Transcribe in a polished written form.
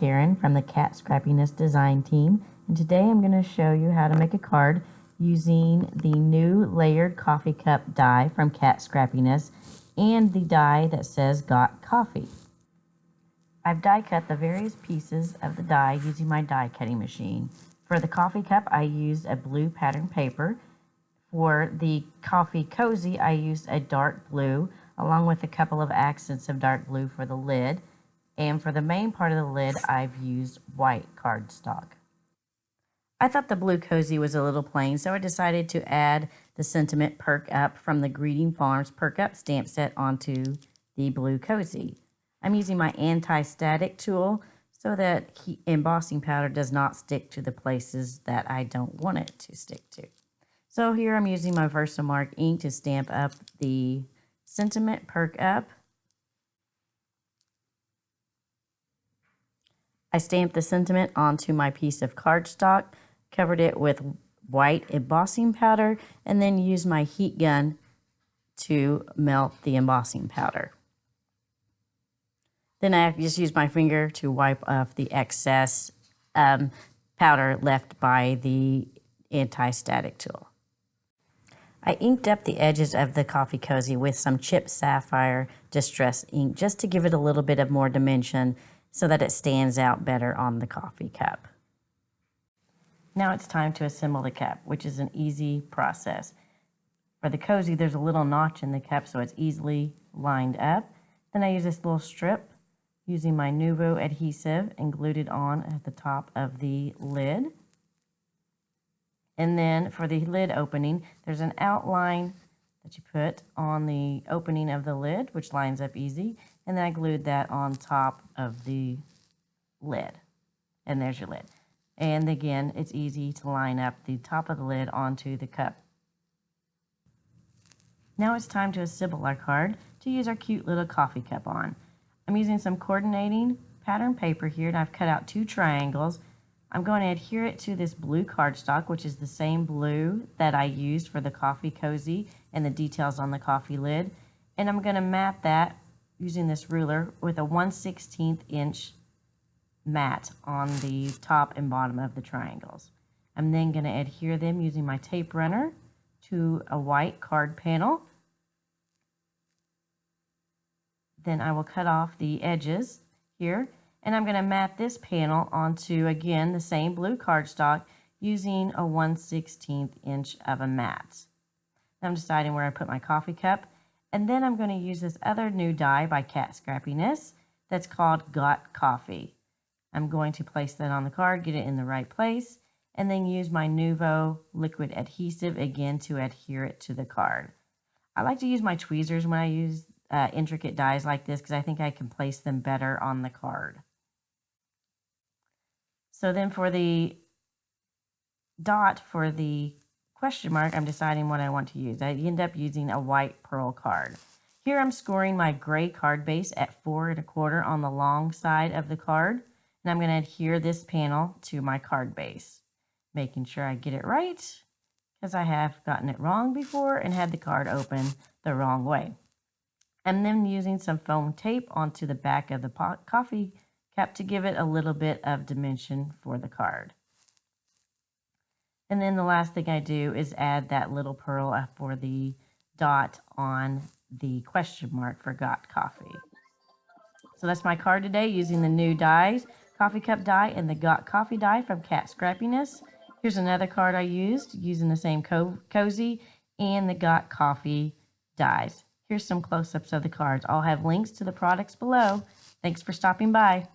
Karen from the Kat Scrappiness design team, and today I'm going to show you how to make a card using the new layered coffee cup die from Kat Scrappiness and the die that says Got Coffee. I've die cut the various pieces of the die using my die cutting machine. For the coffee cup, I used a blue pattern paper. For the coffee cozy, I used a dark blue along with a couple of accents of dark blue for the lid. And for the main part of the lid, I've used white cardstock. I thought the blue cozy was a little plain, so I decided to add the sentiment Perk Up from the Greeting Farms Perk Up stamp set onto the blue cozy. I'm using my anti-static tool so that embossing powder does not stick to the places that I don't want it to stick to. So here I'm using my Versamark ink to stamp up the sentiment Perk Up. I stamped the sentiment onto my piece of cardstock, covered it with white embossing powder, and then used my heat gun to melt the embossing powder. Then I just used my finger to wipe off the excess powder left by the anti-static tool. I inked up the edges of the coffee cozy with some chipped sapphire distress ink just to give it a little bit of more dimension so that it stands out better on the coffee cup. Now it's time to assemble the cup, which is an easy process. For the cozy, there's a little notch in the cup so it's easily lined up. Then I use this little strip using my Nuvo adhesive and glued it on at the top of the lid. And then for the lid opening, there's an outline that you put on the opening of the lid, which lines up easy. And then I glued that on top of the lid. And there's your lid. And again, it's easy to line up the top of the lid onto the cup. Now it's time to assemble our card to use our cute little coffee cup on. I'm using some coordinating pattern paper here, and I've cut out 2 triangles. I'm going to adhere it to this blue cardstock, which is the same blue that I used for the coffee cozy and the details on the coffee lid. And I'm going to mat that using this ruler with a 1/16 inch mat on the top and bottom of the triangles. I'm then going to adhere them using my tape runner to a white card panel. Then I will cut off the edges here. And I'm going to mat this panel onto, again, the same blue cardstock using a 1/16 inch of a mat. I'm deciding where I put my coffee cup. And then I'm going to use this other new die by Kat Scrappiness that's called Got Coffee. I'm going to place that on the card, get it in the right place, and then use my Nuvo liquid adhesive again to adhere it to the card. I like to use my tweezers when I use intricate dies like this because I think I can place them better on the card. So then for the dot for the question mark, I'm deciding what I want to use. I end up using a white pearl card. Here I'm scoring my gray card base at 4 1/4 on the long side of the card. And I'm going to adhere this panel to my card base, making sure I get it right because I have gotten it wrong before and had the card open the wrong way. I'm then using some foam tape onto the back of the coffee cup to give it a little bit of dimension for the card. And then the last thing I do is add that little pearl for the dot on the question mark for Got Coffee. So that's my card today using the new dies, coffee cup die and the Got Coffee die from Kat Scrappiness. Here's another card I used using the same cozy and the Got Coffee dies. Here's some close-ups of the cards. I'll have links to the products below. Thanks for stopping by.